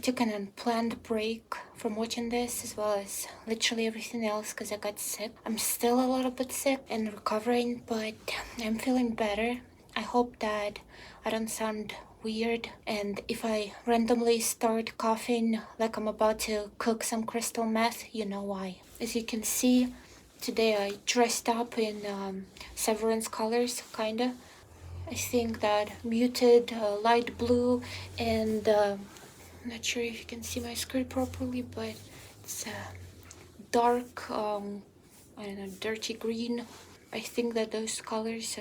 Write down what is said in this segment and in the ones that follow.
took an unplanned break from watching this as well as literally everything else because I got sick. I'm still a little bit sick and recovering, but I'm feeling better. I hope that I don't sound weird, and if I randomly start coughing like I'm about to cook some crystal meth, you know why. As you can see, today I dressed up in Severance colors, kinda. I think that muted light blue and I'm not sure if you can see my skirt properly, but it's dark, I don't know, dirty green. I think that those colors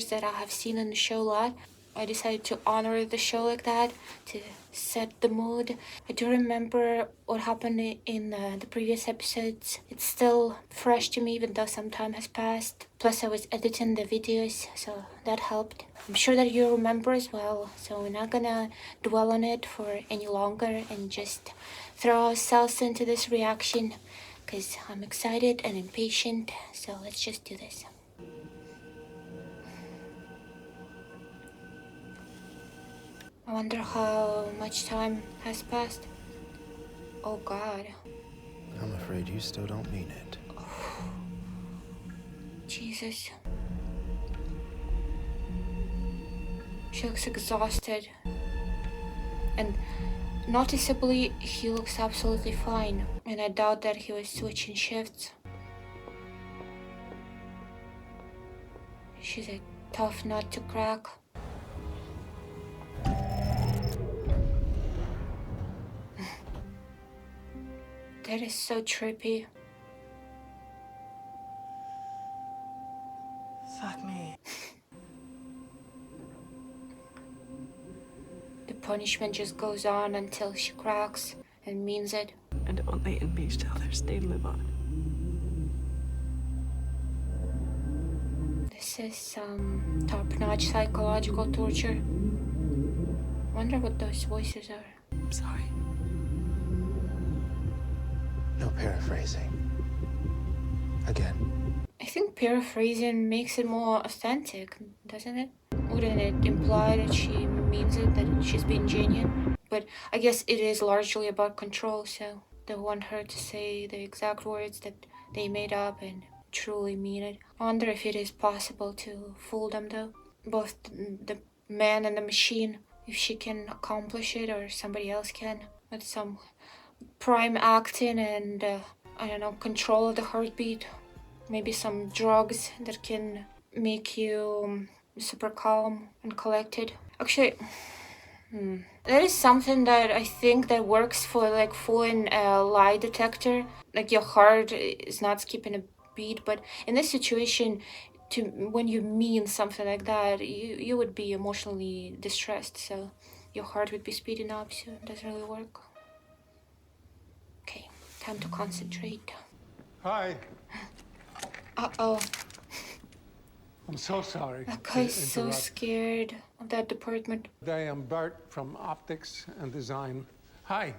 that I have seen in the show a lot. I decided to honor the show like that, to set the mood. I do remember what happened in the previous episodes. It's still fresh to me even though some time has passed. Plus I was editing the videos, so that helped. I'm sure that you remember as well, so we're not gonna dwell on it for any longer and just throw ourselves into this reaction because I'm excited and impatient, so let's just do this. I wonder how much time has passed. Oh God. I'm afraid you still don't mean it. Oh, Jesus. She looks exhausted. And noticeably, he looks absolutely fine. And I doubt that he was switching shifts. She's a tough nut to crack. That is so trippy. Fuck me. The punishment just goes on until she cracks and means it. And only in peace shall their stain live on. This is some top-notch psychological torture. Wonder what those voices are. I'm sorry. No paraphrasing. Again. I think paraphrasing makes it more authentic, doesn't it? Wouldn't it imply that she means it, that she's being genuine? But I guess it is largely about control, so they want her to say the exact words that they made up and truly mean it. I wonder if it is possible to fool them though. Both the man and the machine, if she can accomplish it or somebody else can, with some prime acting and, I don't know, control of the heartbeat. Maybe some drugs that can make you super calm and collected. Actually, that is something that I think that works for like fooling a lie detector. Like your heart is not skipping a beat, but in this situation, when you mean something like that, you would be emotionally distressed, so your heart would be speeding up, so it doesn't really work. Okay, time to concentrate. Hi. Uh-oh. I'm so sorry. That guy's so scared of that department. I am Bert from Optics and Design. Hi,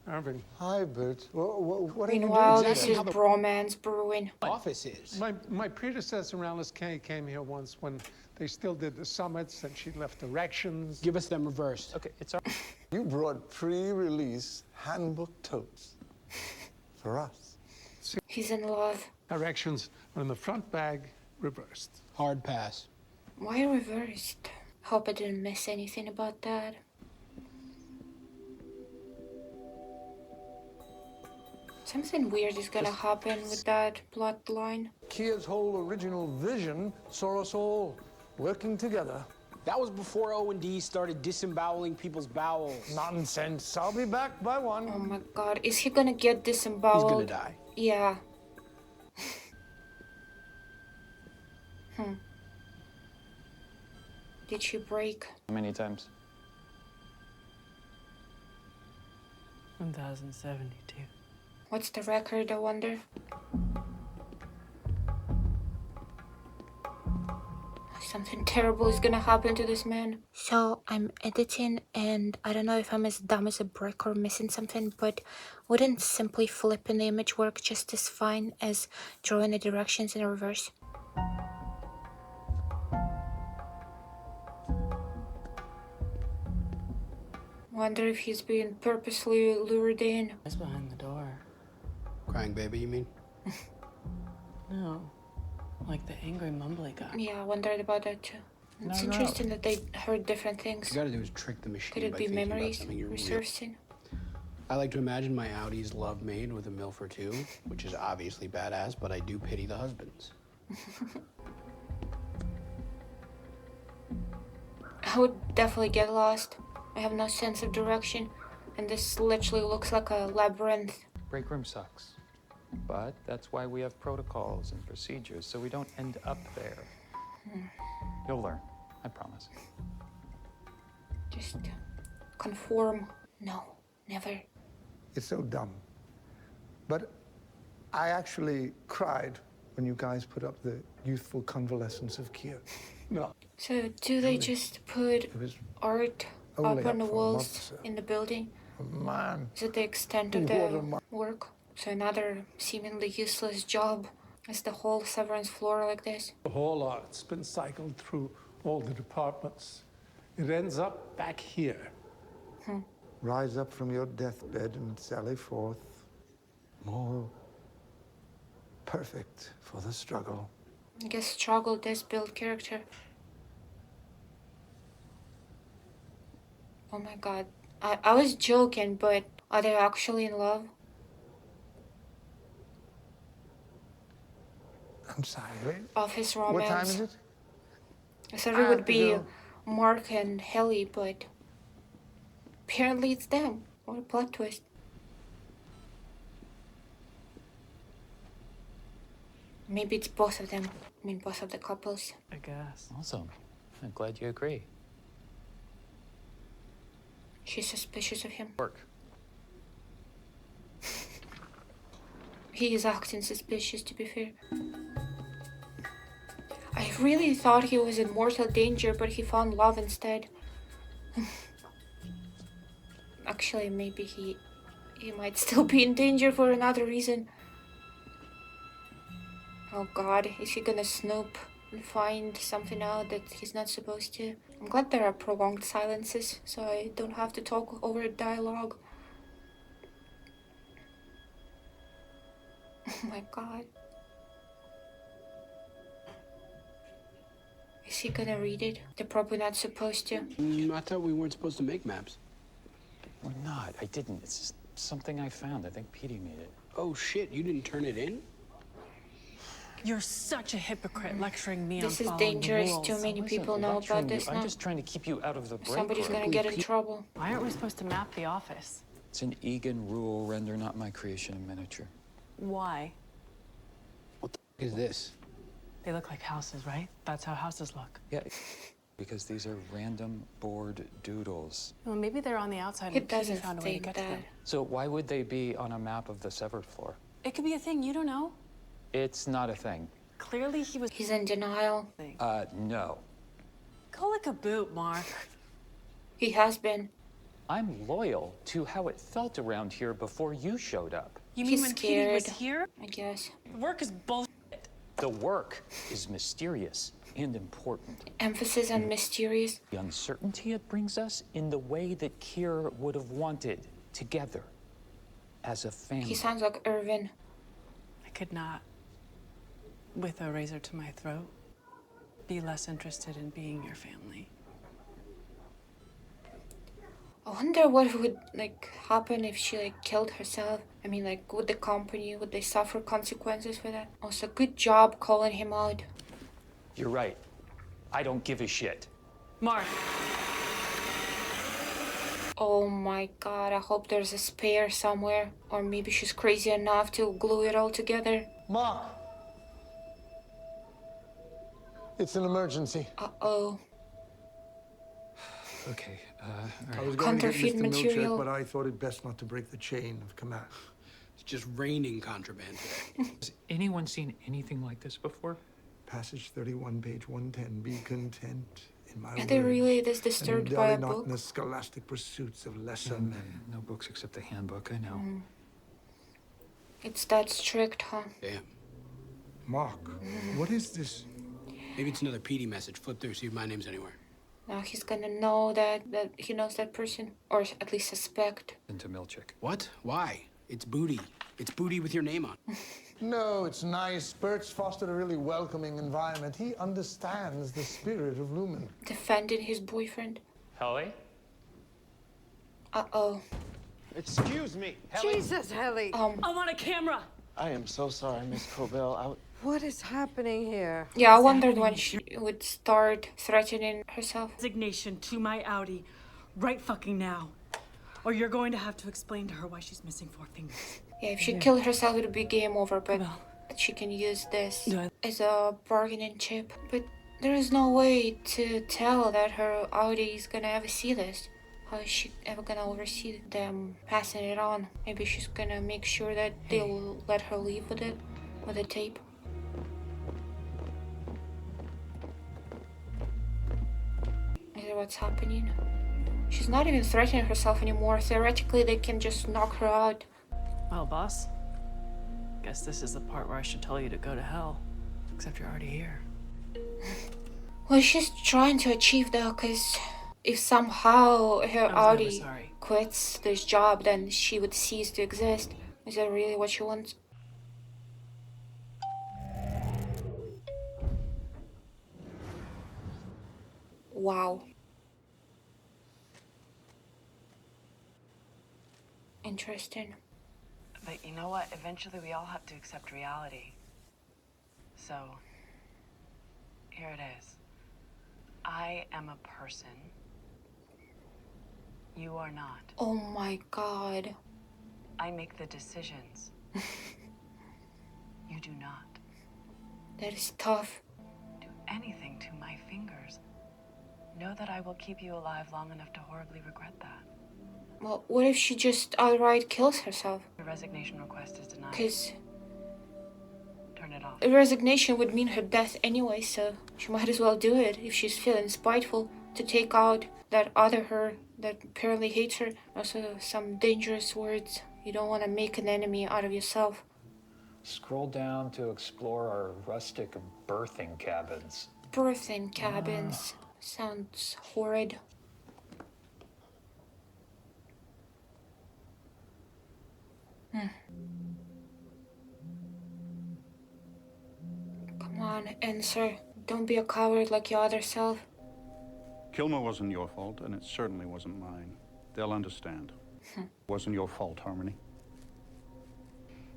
Irving. Hi, Bert. What are you Meanwhile, doing this today? is bromance brewing. Office is. My predecessor, Alice Kay, came here once when they still did the summits and she left directions. Give us them reversed. Okay, it's all You brought pre-release handbook totes for us. He's in love. Directions are in the front bag, reversed. Hard pass. Why reversed? Hope I didn't miss anything about that. Something weird is gonna happen with that plot line. Kia's whole original vision saw us all working together. That was before O&D started disemboweling people's bowels. Nonsense. I'll be back by 1. Oh my god, is he gonna get disemboweled? He's gonna die. Yeah. Did she break? many times. 1072. What's the record, I wonder? Something terrible is gonna happen to this man. So I'm editing and I don't know if I'm as dumb as a brick or missing something, but wouldn't simply flipping the image work just as fine as drawing the directions in reverse? Wonder if he's being purposely lured in. Who's behind the door? Crying baby, you mean? No. Like the angry mumbly guy. Yeah, I wondered about that too. It's interesting that they heard different things. What you gotta do is trick the machine. Could it by be thinking about memories something you're real. resurfacing? I like to imagine my Audie's love maid with a MILF or two, which is obviously badass, but I do pity the husbands. I would definitely get lost. I have no sense of direction, and this literally looks like a labyrinth. Break room sucks. But that's why we have protocols and procedures, so we don't end up there. You'll learn, I promise. Just conform. No, never. It's so dumb. But I actually cried when you guys put up the youthful convalescence of Kier. No. So do they just put It was art only up on the up for a walls month, so. in the building? Man. Is it the extent of What a the mo- work? So another seemingly useless job. Is the whole Severance floor like this? The whole art's been cycled through all the departments. It ends up back here. Rise up from your deathbed and sally forth, more perfect for the struggle. I guess struggle does build character. Oh my god. I was joking, but are they actually in love? I'm sorry. Office What time romance. is it? I thought I it have would to be go. Mark and Helly, but apparently it's them. What a plot twist. Maybe it's both of them. I mean, both of the couples. I guess. Awesome. I'm glad you agree. She's suspicious of him. Work. He is acting suspicious, to be fair. I really thought he was in mortal danger, but he found love instead. Actually, maybe he might still be in danger for another reason. Oh god, is he gonna snoop and find something out that he's not supposed to? I'm glad there are prolonged silences, so I don't have to talk over dialogue. Oh my god. Is he gonna read it? They're probably not supposed to. I thought we weren't supposed to make maps. We're not. I didn't. It's just something I found. I think Petey made it. Oh shit, you didn't turn it in? You're such a hypocrite lecturing me on This is following the dangerous. rules. Too many Wasn't people know lecturing about you. this I'm now. just trying to keep you out of the break Somebody's room. gonna get in trouble. Why aren't we supposed to map the office? It's an Egan rule. Render not my creation in miniature. Why? What the f is this? They look like houses, right? That's how houses look. Yeah, because these are random board doodles. Well, maybe they're on the outside It and Petey doesn't found a way to think get to them. that. So why would they be on a map of the severed floor? It could be a thing, you don't know. It's not a thing. Clearly he was... He's in denial. No. Go lick a boot, Mark. He has been. I'm loyal to how it felt around here before you showed up. You He's mean when Petey was scared. here? I guess. Work is bullshit. The work is mysterious and important. Emphasis on mysterious. The uncertainty it brings us in the way that Kier would have wanted, together, as a family. He sounds like Irving. I could not, with a razor to my throat, be less interested in being your family. I wonder what would happen if she killed herself. I mean, would the company, would they suffer consequences for that? Also, good job calling him out. You're right. I don't give a shit. Mark, Oh my god, I hope there's a spare somewhere. Or maybe she's crazy enough to glue it all together. Mark! It's an emergency. Uh-oh. Okay, I was going to get Counterfeit Mr. material. Milchek, but I thought it best not to break the chain of command. It's just raining contraband today. Has anyone seen anything like this before? Passage 31, page 110. Be content in my Are they words, really this and disturbed by dally a not book? in the scholastic pursuits of lesser men. No books except the handbook, I know. It's that strict, huh? Damn. Mark, what is this? Maybe it's another PD message. Flip through, see if my name's anywhere. Now he's gonna know that he knows that person, or at least suspect. Into Milchick. What? Why? It's Booty. It's Booty with your name on. No, it's nice. Bert's fostered a really welcoming environment. He understands the spirit of Lumen. Defending his boyfriend. Helly? Uh-oh. Excuse me, Helly. Jesus, Helly. I'm on a camera. I am so sorry, Miss Cobell. What is happening here? Yeah, I wondered when she would start threatening herself. Resignation to my Outie right fucking now. Or you're going to have to explain to her why she's missing 4 fingers. Yeah, if she killed herself, it would be game over, but she can use this as a bargaining chip. But there is no way to tell that her Outie is gonna ever see this. How is she ever gonna oversee them passing it on? Maybe she's gonna make sure that they'll let her leave with it, with the tape. Is that what's happening? She's not even threatening herself anymore. Theoretically, they can just knock her out. Well, boss, guess this is the part where I should tell you to go to hell. Except you're already here. Well, she's trying to achieve that, because if somehow her Outie quits this job, then she would cease to exist. Is that really what she wants? Wow. Interesting. But you know what? Eventually we all have to accept reality. So, here it is. I am a person. You are not. Oh my god. I make the decisions. You do not. That is tough. Do anything to my fingers. Know that I will keep you alive long enough to horribly regret that. Well, what if she just outright kills herself? Your resignation request is denied. Because turn it off. a resignation would mean her death anyway, so she might as well do it if she's feeling spiteful to take out that other her that apparently hates her. Also, some dangerous words. You don't want to make an enemy out of yourself. Scroll down to explore our rustic birthing cabins. Birthing cabins. Sounds horrid. Come on, answer. Don't be a coward like your other self. Kilmer wasn't your fault, and it certainly wasn't mine. They'll understand. Wasn't your fault, Harmony.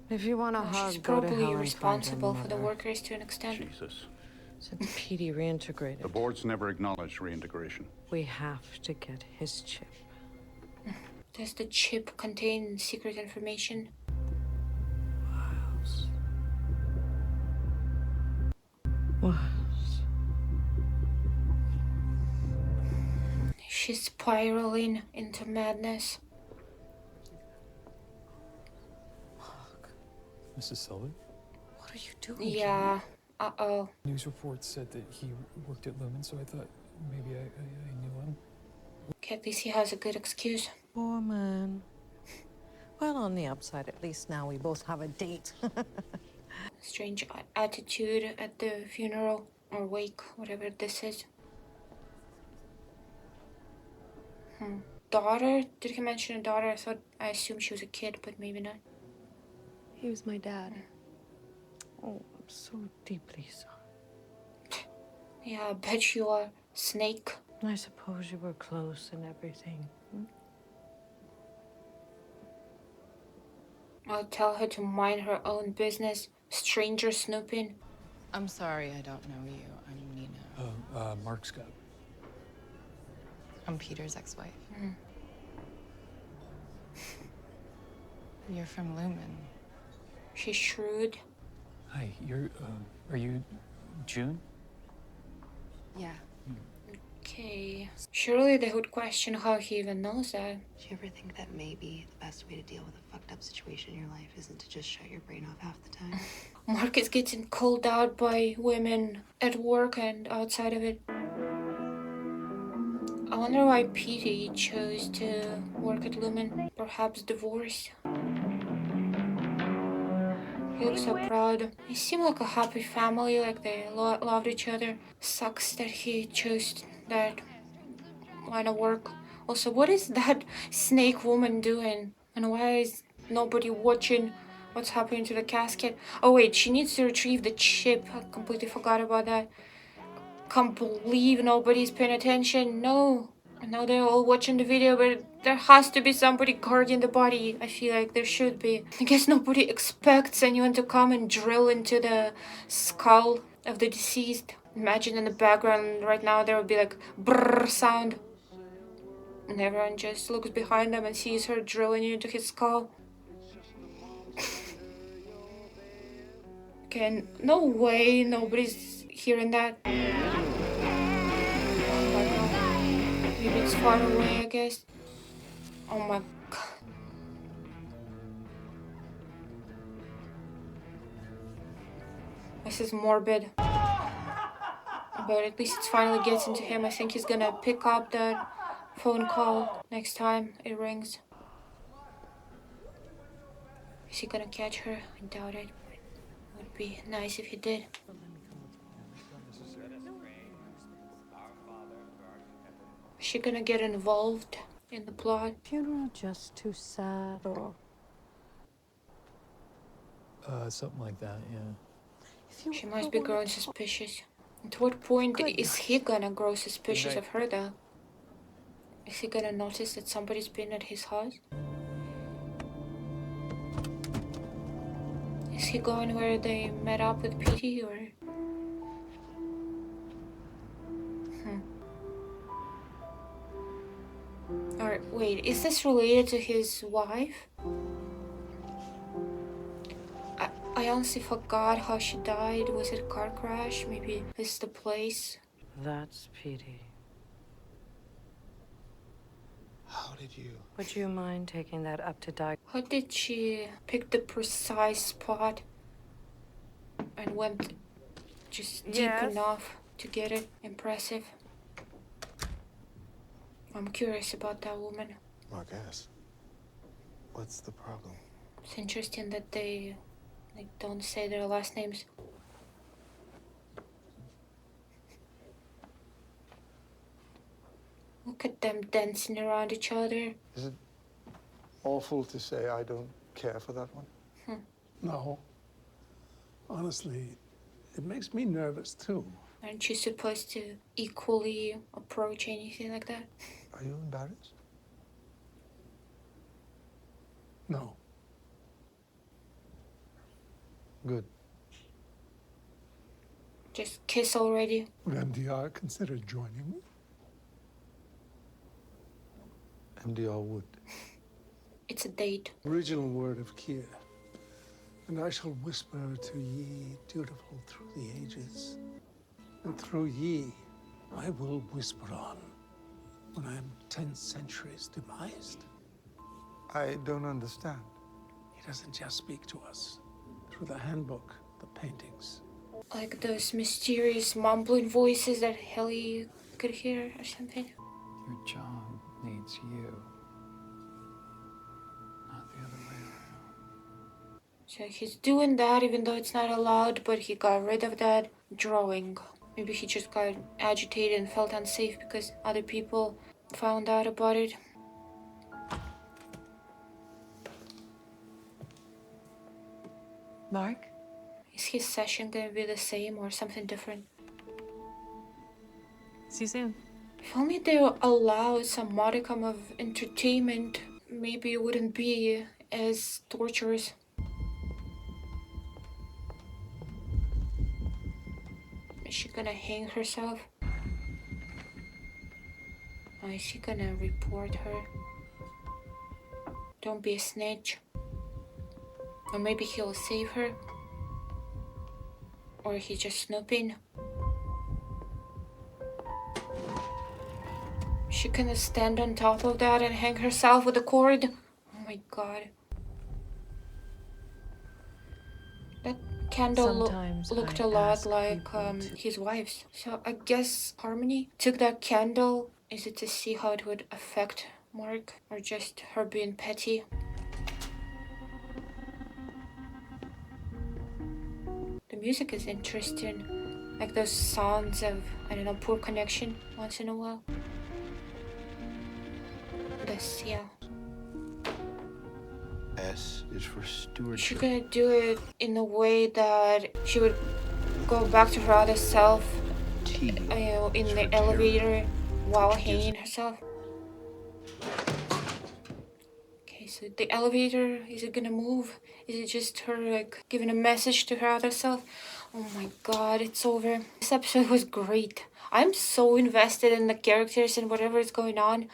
If you want a Well, hug, she's go to probably hell and responsible find for the your mother. workers to an extent. Jesus. Since PD reintegrated, The board's never acknowledged reintegration. we have to get his chip. Does the chip contain secret information? What? She's spiraling into madness. Mrs. Selvig? What are you doing? Yeah. Uh-oh. News reports said that he worked at Lumen, so I thought maybe I knew him. Okay, at least he has a good excuse. Poor man. Well, on the upside, at least now we both have a date. Strange attitude at the funeral or wake, whatever this is. Daughter? Did he mention a daughter? I assumed she was a kid, but maybe not. He was my dad. Oh, I'm so deeply sorry. Yeah, I bet you are. Snake. I suppose you were close and everything. I'll tell her to mind her own business. Stranger snooping. I'm sorry, I don't know you. I'm Nina. Mark Scott. I'm Peter's ex-wife. You're from Lumen. She's shrewd. Hi, are you June? Yeah. Okay. Surely they would question how he even knows that. Do you ever think that maybe the best way to deal with a fucked up situation in your life isn't to just shut your brain off half the time? Mark is getting called out by women at work and outside of it. I wonder why Petey chose to work at Lumen. Perhaps divorce. He looks so proud. They seem like a happy family, like they loved each other. Sucks that he chose that line of work. Also, what is that snake woman doing? And why is nobody watching what's happening to the casket? Oh wait, she needs to retrieve the chip. I completely forgot about that. Can't believe nobody's paying attention. No. I know they're all watching the video, but there has to be somebody guarding the body. I feel like there should be. I guess nobody expects anyone to come and drill into the skull of the deceased. Imagine in the background right now there would be like brrr sound. And everyone just looks behind them and sees her drilling into his skull. Okay, no way nobody's hearing that. Oh my god. Maybe it's far away, I guess. Oh my god. This is morbid. But at least it finally gets into him. I think he's gonna pick up that phone call next time it rings. Is he gonna catch her? I doubt it. Would be nice if he did. Is she gonna get involved in the plot? Funeral just too sad, or Something like that, yeah. She must be growing suspicious. At what point is he gonna grow suspicious of her though? Is he gonna notice that somebody's been at his house? Is he going where they met up with Petey or? Or wait, is this related to his wife? I honestly forgot how she died. Was it a car crash? Maybe this is the place. That's Petey. How did you? Would you mind taking that up to Di? How did she pick the precise spot and went just deep enough to get it? Impressive. I'm curious about that woman. I guess. What's the problem? It's interesting that they don't say their last names. Look at them dancing around each other. Is it awful to say I don't care for that one? No. Honestly, it makes me nervous too. Aren't you supposed to equally approach anything like that? Are you embarrassed? No. Good. Just kiss already. Would MDR consider joining me? MDR would. It's a date. Original word of Kier. And I shall whisper to ye, dutiful through the ages. And through ye, I will whisper on, when I am 10 centuries demised. I don't understand. He doesn't just speak to us. Through the handbook, the paintings. Like those mysterious mumbling voices that Helly could hear or something. Your job needs you, not the other way around. So he's doing that even though it's not allowed, but he got rid of that drawing. Maybe he just got agitated and felt unsafe because other people found out about it. Mark? Is his session gonna be the same or something different? See you soon. If only they allow some modicum of entertainment, maybe it wouldn't be as torturous. Is she gonna hang herself? Or is he gonna report her? Don't be a snitch. Or maybe he'll save her. Or he's just snooping. She gonna stand on top of that and hang herself with a cord? Oh my god. That candle looked a lot like his wife's. So I guess Harmony took that candle. Is it to see how it would affect Mark? Or just her being petty? The music is interesting. Like those sounds of, I don't know, poor connection once in a while. this, yeah. S is for She stewardship. could do it in a way that she would go back to her other self, T in is the for elevator while which gives- hanging herself. Okay, so the elevator, is it gonna move? Is it just her like giving a message to her other self? Oh my god, it's over. This episode was great. I'm so invested in the characters and whatever is going on.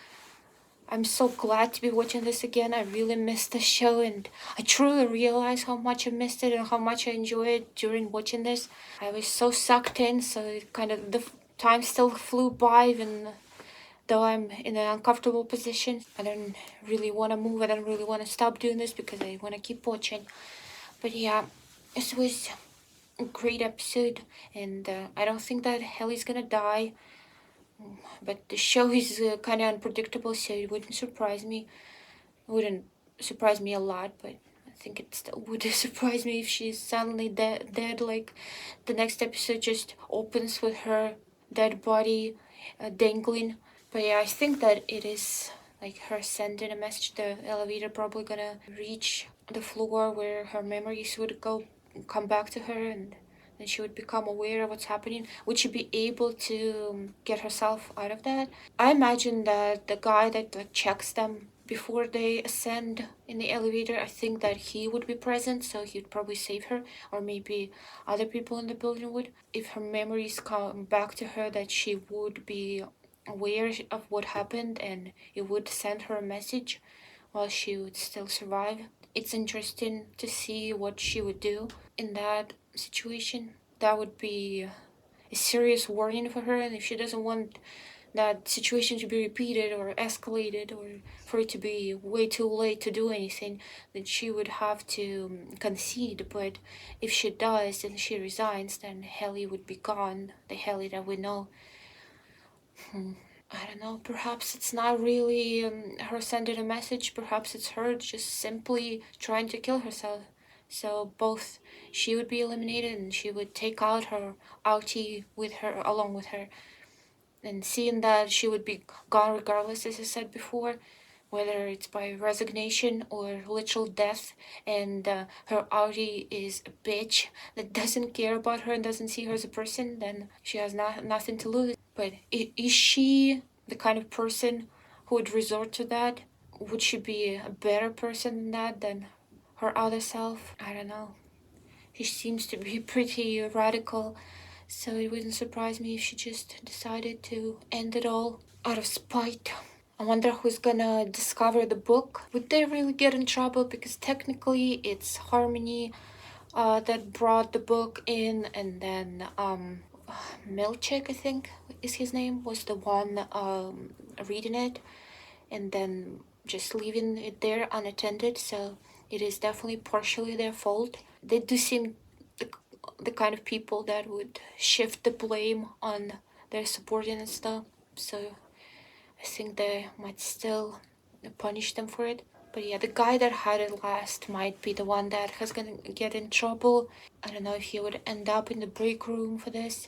I'm so glad to be watching this again. I really missed the show and I truly realized how much I missed it and how much I enjoyed it during watching this. I was so sucked in, so it kind of the time still flew by even though I'm in an uncomfortable position. I don't really want to move. I don't really want to stop doing this because I want to keep watching. But yeah, this was a great episode and I don't think that Helly's gonna die. But the show is kind of unpredictable, so it wouldn't surprise me. It wouldn't surprise me a lot, but I think it still would surprise me if she's suddenly dead. Like the next episode just opens with her dead body dangling. But yeah, I think that it is like her sending a message. The elevator probably gonna reach the floor where her memories would come back to her, and then she would become aware of what's happening. Would she be able to get herself out of that? I imagine that the guy that like checks them before they ascend in the elevator, I think that he would be present, so he'd probably save her, or maybe other people in the building would. If her memories come back to her, that she would be aware of what happened and it would send her a message while she would still survive. It's interesting to see what she would do in that situation. That would be a serious warning for her, and if she doesn't want that situation to be repeated or escalated or for it to be way too late to do anything, then she would have to concede. But if she does and she resigns, then Helly would be gone, the Helly that we know. I don't know, perhaps it's not really her sending a message, perhaps it's her just simply trying to kill herself. So both she would be eliminated and she would take out her Outie with her, along with her. And seeing that she would be gone regardless, as I said before, whether it's by resignation or literal death, and her Outie is a bitch that doesn't care about her and doesn't see her as a person, then she has nothing to lose. But is she the kind of person who would resort to that? Would she be a better person than that, than her other self? I don't know. She seems to be pretty radical, so it wouldn't surprise me if she just decided to end it all out of spite. I wonder who's gonna discover the book. Would they really get in trouble? Because technically it's Harmony that brought the book in, and then Milchik, I think is his name, was the one reading it and then just leaving it there unattended, so it is definitely partially their fault. They do seem the kind of people that would shift the blame on their subordinates stuff, so I think they might still punish them for it. But yeah, the guy that had it last might be the one that has gonna get in trouble. I don't know if he would end up in the break room for this.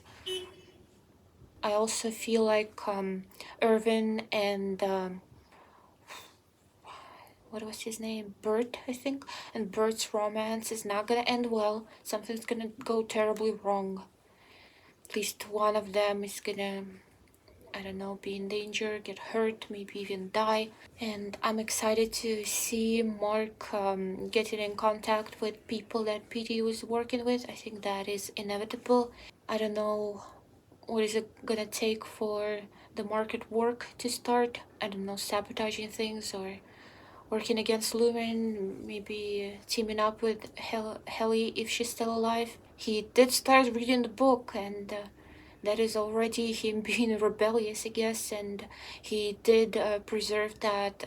I also feel like Irving and what was his name? Bert, I think. And Bert's romance is not gonna end well. Something's gonna go terribly wrong. At least one of them is gonna, I don't know, be in danger, get hurt, maybe even die. And I'm excited to see Mark getting in contact with people that PD was working with. I think that is inevitable. I don't know what is it gonna take for the market work to start. I don't know, sabotaging things or working against Lumen, maybe teaming up with Helly if she's still alive. He did start reading the book, and that is already him being rebellious, I guess, and he did preserve that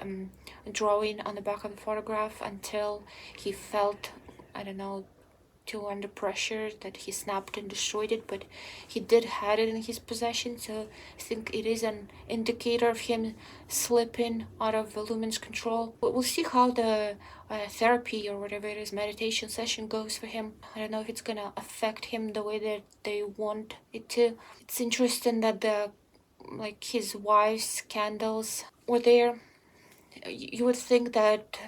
drawing on the back of the photograph until he felt, I don't know, too under pressure that he snapped and destroyed it, but he did have it in his possession, so I think it is an indicator of him slipping out of Lumen's control. But we'll see how the therapy or whatever it is, meditation session goes for him. I don't know if it's gonna affect him the way that they want it to. It's interesting that his wife's candles were there. You would think that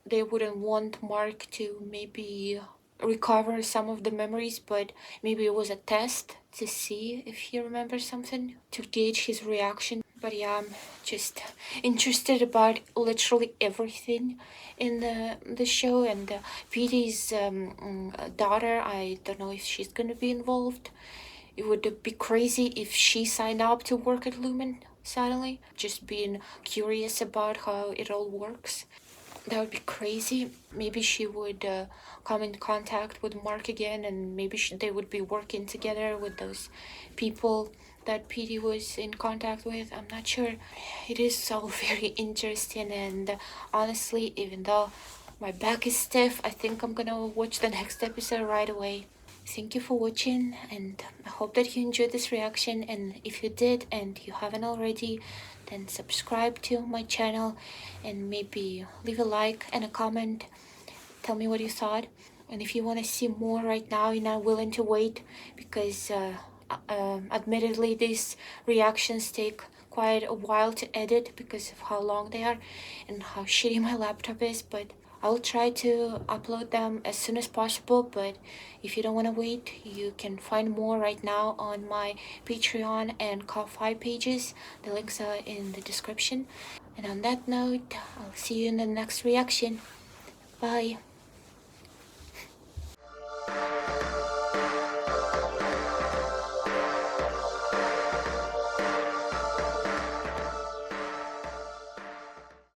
they wouldn't want Mark to maybe recover some of the memories, but maybe it was a test to see if he remembers something, to gauge his reaction. But yeah, I'm just interested about literally everything in the show. And Petey's daughter, I don't know if she's gonna be involved. It would be crazy if she signed up to work at Lumen suddenly, just being curious about how it all works. That would be crazy. Maybe she would come in contact with Mark again, and maybe they would be working together with those people that Petey was in contact with. I'm not sure. It is so very interesting, and honestly, even though my back is stiff, I think I'm gonna watch the next episode right away. Thank you for watching, and I hope that you enjoyed this reaction. And if you did and you haven't already, then subscribe to my channel and maybe leave a like and a comment. Tell me what you thought. And if you want to see more right now, you're not willing to wait, because admittedly these reactions take quite a while to edit because of how long they are and how shitty my laptop is, but I'll try to upload them as soon as possible. But if you don't want to wait, you can find more right now on my Patreon and Ko-Fi pages. The links are in the description. And on that note, I'll see you in the next reaction. Bye.